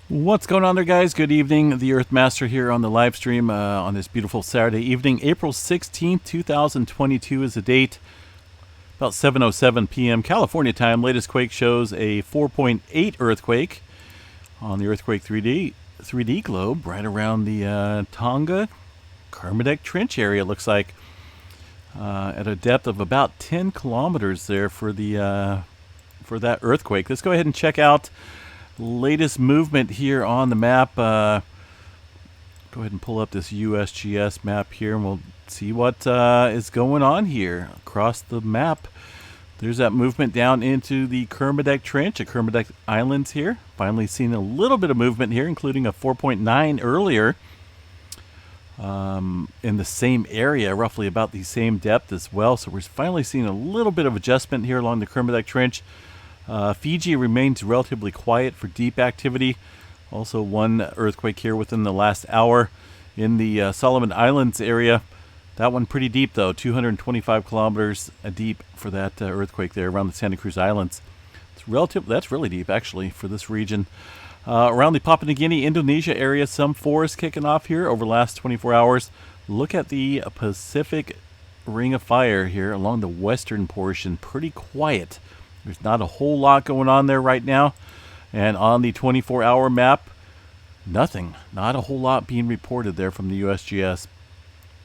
What's going on there, guys? Good evening. The Earthmaster here on the live stream on this beautiful Saturday evening. April 16th, 2022 is the date. About 7:07 p.m. California time. Latest quake shows a 4.8 earthquake on the Earthquake 3D globe right around the Tonga Kermadec Trench area, it looks like. At a depth of about 10 kilometers there for that earthquake. Let's go ahead and check out latest movement here on the map. Go ahead and pull up this USGS map here and we'll see what is going on here across the map. There's that movement down into the Kermadec Trench, the Kermadec Islands here. Finally seen a little bit of movement here, including a 4.9 earlier in the same area, roughly about the same depth as well. So we're finally seeing a little bit of adjustment here along the Kermadec Trench. Fiji remains relatively quiet for deep activity. Also one earthquake here within the last hour in the Solomon Islands area. That one pretty deep though, 225 kilometers deep for that earthquake there around the Santa Cruz Islands. That's really deep actually for this region. Around the Papua New Guinea, Indonesia area, some forest kicking off here over the last 24 hours. Look at the Pacific Ring of Fire here along the western portion, pretty quiet. There's not a whole lot going on there right now. And on the 24-hour map, nothing. Not a whole lot being reported there from the USGS.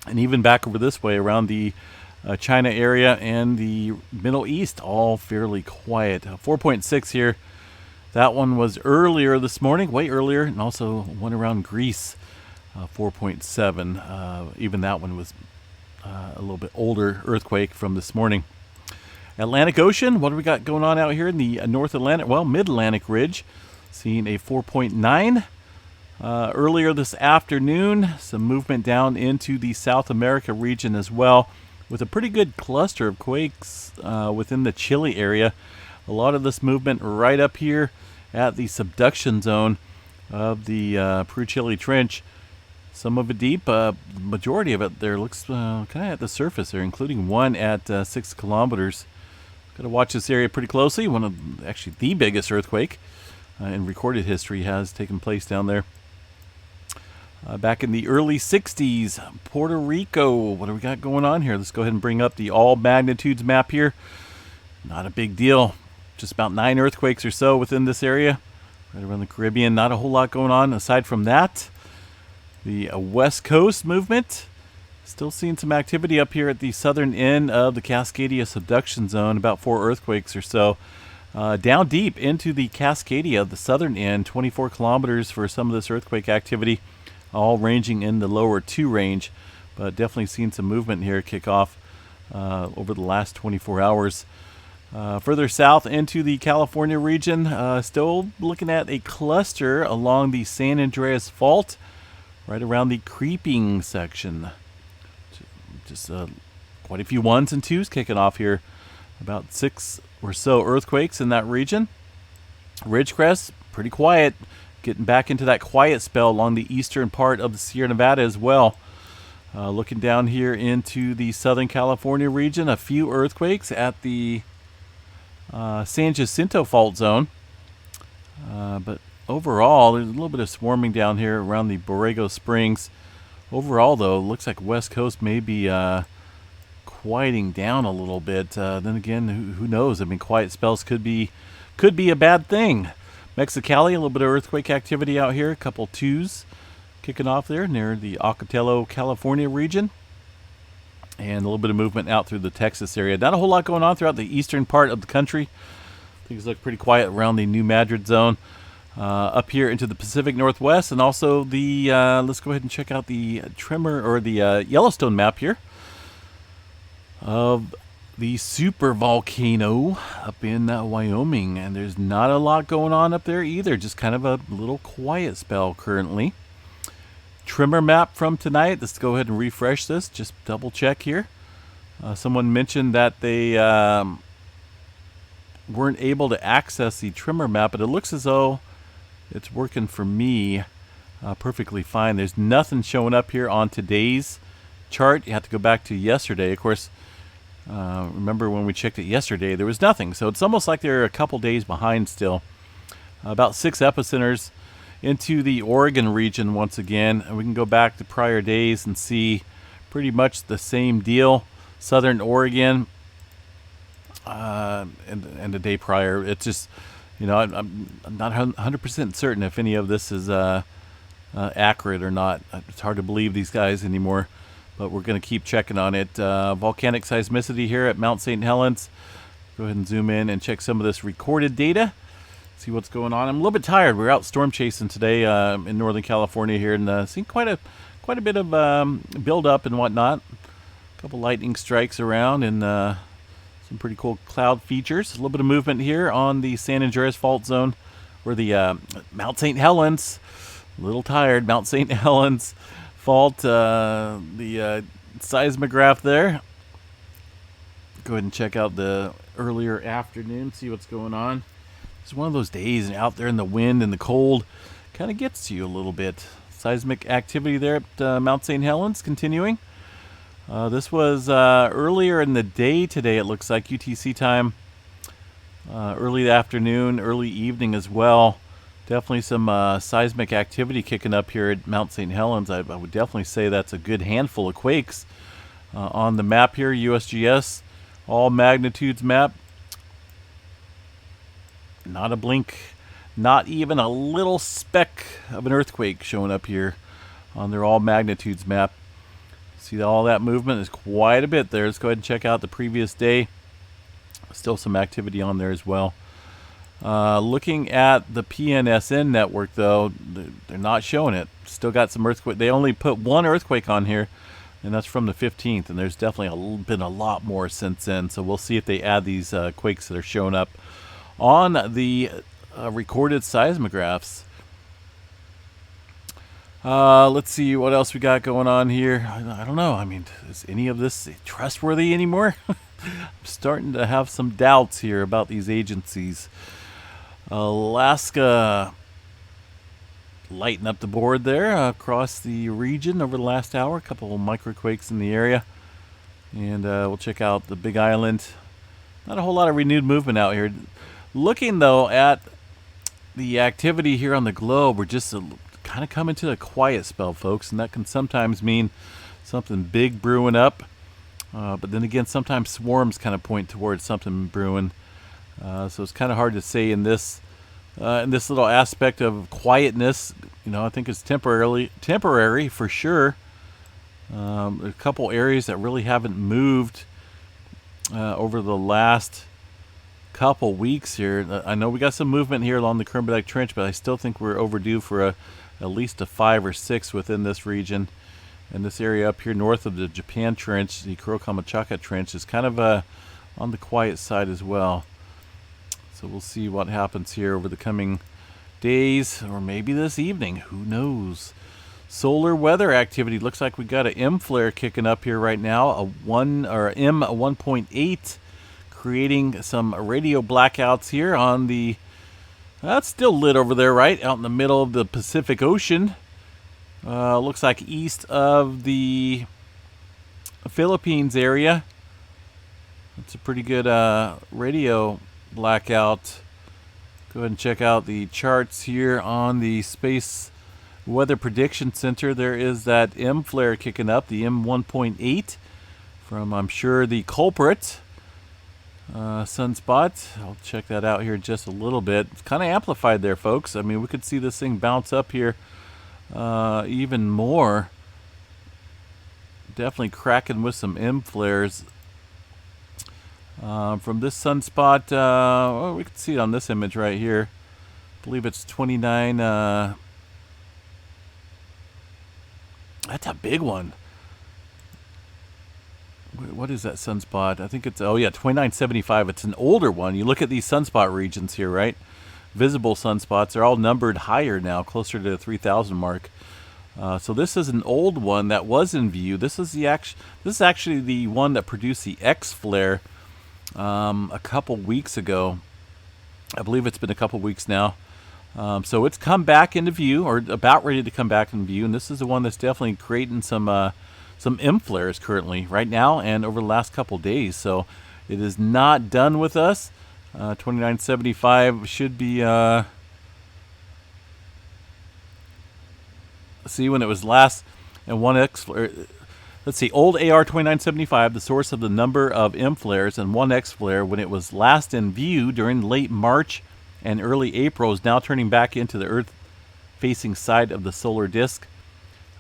And even back over this way around the China area and the Middle East, all fairly quiet. 4.6 here. That one was earlier this morning, way earlier. And also one around Greece, 4.7. Even that one was a little bit older earthquake from this morning. Atlantic Ocean, what do we got going on out here in the North Atlantic? Well, Mid-Atlantic Ridge, seeing a 4.9. Earlier this afternoon, some movement down into the South America region as well, with a pretty good cluster of quakes within the Chile area. A lot of this movement right up here at the subduction zone of the Peru-Chile Trench. Some of it deep, majority of it there looks kind of at the surface there, including one at 6 kilometers. Got to watch this area pretty closely. One of actually the biggest earthquake in recorded history has taken place down there. Back in the early 60s, Puerto Rico. What do we got going on here? Let's go ahead and bring up the all magnitudes map here. Not a big deal. Just about 9 earthquakes or so within this area. Right around the Caribbean. Not a whole lot going on aside from that. The West Coast movement. Still seeing some activity up here at the southern end of the Cascadia subduction zone. About 4 earthquakes or so. Down deep into the Cascadia, the southern end. 24 kilometers for some of this earthquake activity. All ranging in the lower 2 range. But definitely seeing some movement here kick off over the last 24 hours. Further south into the California region. Still looking at a cluster along the San Andreas Fault. Right around the creeping section. Just quite a few 1s and 2s kicking off here. About 6 or so earthquakes in that region. Ridgecrest, pretty quiet. Getting back into that quiet spell along the eastern part of the Sierra Nevada as well. Looking down here into the Southern California region. A few earthquakes at the San Jacinto Fault Zone. But overall, there's a little bit of swarming down here around the Borrego Springs. Overall, though, looks like West Coast may be quieting down a little bit. Then again, who knows? I mean, quiet spells could be a bad thing. Mexicali, a little bit of earthquake activity out here. A couple 2s kicking off there near the Ocotelo, California region. And a little bit of movement out through the Texas area. Not a whole lot going on throughout the eastern part of the country. Things look pretty quiet around the New Madrid zone. Up here into the Pacific Northwest, and also the let's go ahead and check out the tremor or the Yellowstone map here of the super volcano up in Wyoming. And there's not a lot going on up there either, just kind of a little quiet spell currently. Tremor map from tonight. Let's go ahead and refresh this, just double check here. Someone mentioned that they weren't able to access the tremor map, but it looks as though it's working for me perfectly fine. There's nothing showing up here on today's chart. You have to go back to yesterday. Of course, remember when we checked it yesterday, there was nothing. So it's almost like they're a couple days behind still. About 6 epicenters into the Oregon region once again, and we can go back to prior days and see pretty much the same deal. Southern Oregon and the day prior. It's just, I'm not 100% certain if any of this is accurate or not. It's hard to believe these guys anymore, but we're going to keep checking on it. Volcanic seismicity here at Mount St. Helens. Go ahead and zoom in and check some of this recorded data. See what's going on. I'm a little bit tired. We're out storm chasing today in Northern California here, and seeing quite a bit of build up and whatnot. A couple lightning strikes around, and some pretty cool cloud features. A little bit of movement here on the San Andreas fault zone, where the Mount St. Helens, a little tired, Mount St. Helens fault, the seismograph there. Go ahead and check out the earlier afternoon, see what's going on. It's one of those days out there in the wind and the cold, kind of gets to you a little bit. Seismic activity there at Mount St. Helens continuing. This was earlier in the day today, it looks like, UTC time. Early afternoon, early evening as well. Definitely some seismic activity kicking up here at Mount St. Helens. I would definitely say that's a good handful of quakes. On the map here, USGS, all magnitudes map. Not a blink, not even a little speck of an earthquake showing up here on their all magnitudes map. See all that movement is quite a bit there. Let's go ahead and check out the previous day. Still some activity on there as well. Looking at the PNSN network, though, they're not showing it. Still got some earthquake. They only put one earthquake on here, and that's from the 15th. And there's definitely been a lot more since then. So we'll see if they add these quakes that are showing up on the recorded seismographs. Let's see what else we got going on here. I don't know. I mean, is any of this trustworthy anymore? I'm starting to have some doubts here about these agencies. Alaska lighting up the board there across the region over the last hour. A couple of microquakes in the area. And we'll check out the Big Island. Not a whole lot of renewed movement out here. Looking, though, at the activity here on the globe, we're just kind of coming to a quiet spell, folks, and that can sometimes mean something big brewing up. But then again, sometimes swarms kind of point towards something brewing. So it's kind of hard to say in this little aspect of quietness. I think it's temporary for sure. A couple areas that really haven't moved over the last couple weeks here. I know we got some movement here along the Kermadec Trench, but I still think we're overdue for at least a 5 or 6 within this region. And this area up here north of the Japan Trench, the Kurokamachaka Trench, is kind of on the quiet side as well. So we'll see what happens here over the coming days, or maybe this evening. Who knows? Solar weather activity. Looks like we got an M flare kicking up here right now, a M1.8. Creating some radio blackouts here on the... That's still lit over there, right? Out in the middle of the Pacific Ocean. Looks like east of the Philippines area. That's a pretty good radio blackout. Go ahead and check out the charts here on the Space Weather Prediction Center. There is that M flare kicking up, the M1.8, from, I'm sure, the culprit. Sunspot. I'll check that out here just a little bit. It's kind of amplified there, folks. I mean, we could see this thing bounce up here even more. Definitely cracking with some M flares. From this sunspot, well, we can see it on this image right here. I believe it's 29. That's a big one. What is that sunspot? I think it's, 2975. It's an older one. You look at these sunspot regions here, right? Visible sunspots. They're all numbered higher now, closer to the 3,000 mark. So this is an old one that was in view. This is actually the one that produced the X flare a couple weeks ago. I believe it's been a couple weeks now. So it's come back into view, or about ready to come back into view. And this is the one that's definitely creating some M flares currently, right now, and over the last couple days. So it is not done with us. 2975 should be See, when it was last in 1X flare, let's see, old AR 2975, the source of the number of M flares, and 1X flare when it was last in view during late March and early April is now turning back into the Earth-facing side of the solar disk.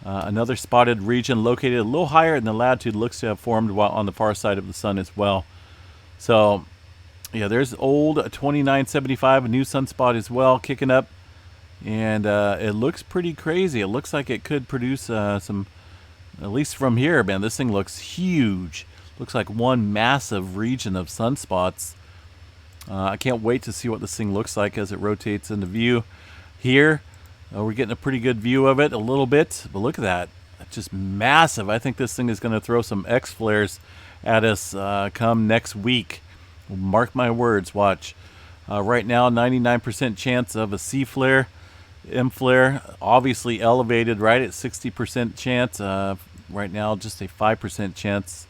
Another spotted region located a little higher in the latitude looks to have formed while on the far side of the sun as well. So, yeah, there's old 2975, a new sunspot as well, kicking up. And it looks pretty crazy. It looks like it could produce some, at least from here, man, this thing looks huge. Looks like one massive region of sunspots. I can't wait to see what this thing looks like as it rotates into view. Here, we're getting a pretty good view of it a little bit. But look at that. It's just massive. I think this thing is going to throw some X flares at us come next week. Mark my words, watch. Right now, 99% chance of a C flare. M flare, obviously elevated right at 60% chance. Right now, just a 5% chance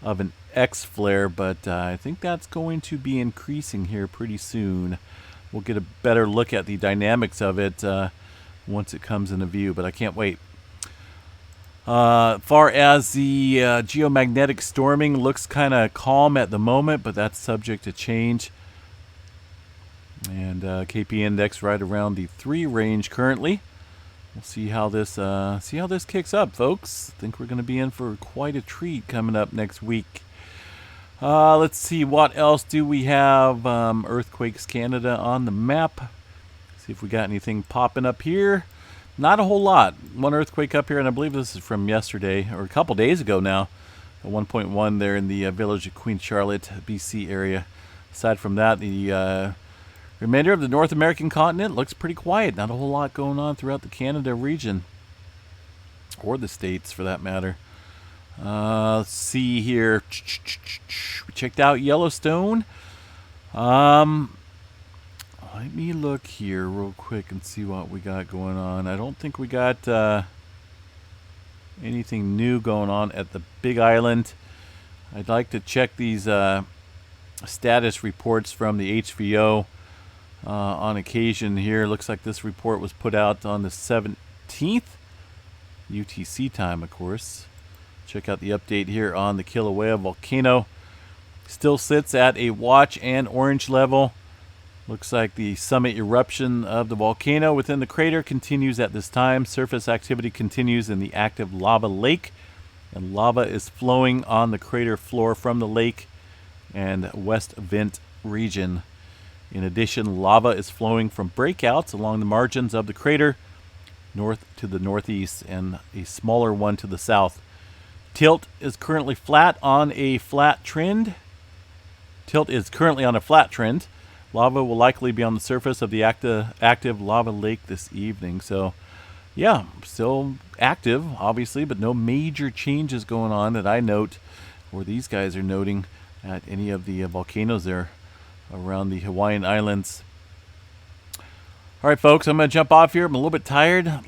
of an X flare, but I think that's going to be increasing here pretty soon. We'll get a better look at the dynamics of it once it comes into view, but I can't wait. Far as the geomagnetic storming, looks kind of calm at the moment, but that's subject to change. And KP index right around the 3 range currently. We'll see how this kicks up, folks. I think we're going to be in for quite a treat coming up next week. Let's see, what else do we have? Earthquakes Canada on the map. See if we got anything popping up here. Not a whole lot. One earthquake up here, and I believe this is from yesterday, or a couple days ago now. A 1.1 there in the village of Queen Charlotte, BC area. Aside from that, the remainder of the North American continent looks pretty quiet. Not a whole lot going on throughout the Canada region. Or the States, for that matter. Let's see here. We checked out Yellowstone. Let me look here real quick and see what we got going on. I don't think we got anything new going on at the Big Island. I'd like to check these status reports from the HVO. On occasion here. Looks like this report was put out on the 17th, UTC time, of course. Check out the update here on the Kilauea volcano. Still sits at a watch and orange level. Looks like the summit eruption of the volcano within the crater continues at this time. Surface activity continues in the active lava lake, and lava is flowing on the crater floor from the lake and west vent region. In addition, lava is flowing from breakouts along the margins of the crater, north to the northeast, and a smaller one to the south. Tilt is currently on a flat trend. Lava will likely be on the surface of the active lava lake this evening. So, yeah, still active, obviously, but no major changes going on that I note, or these guys are noting, at any of the volcanoes there around the Hawaiian Islands. All right, folks, I'm going to jump off here. I'm a little bit tired. I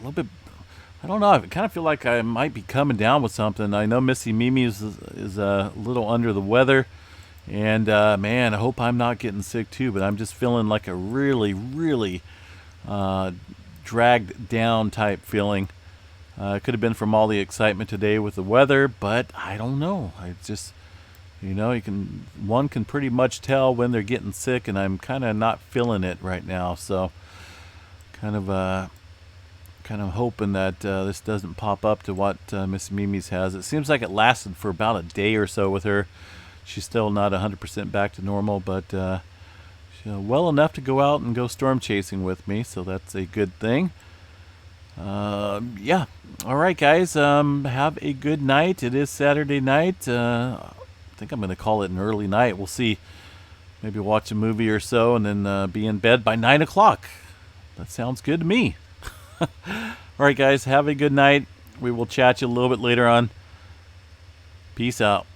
don't know. I kind of feel like I might be coming down with something. I know Missy Mimi is a little under the weather. And, man, I hope I'm not getting sick too. But I'm just feeling like a really, really dragged down type feeling. It could have been from all the excitement today with the weather. But I don't know. I just... You know, one can pretty much tell when they're getting sick, and I'm kind of not feeling it right now. So, kind of hoping that this doesn't pop up to what Miss Mimi's has. It seems like it lasted for about a day or so with her. She's still not 100% back to normal, but well enough to go out and go storm chasing with me. So that's a good thing. Yeah. All right, guys. Have a good night. It is Saturday night. I think I'm going to call it an early night. We'll see. Maybe watch a movie or so and then be in bed by 9 o'clock. That sounds good to me. All right, guys. Have a good night. We will chat you a little bit later on. Peace out.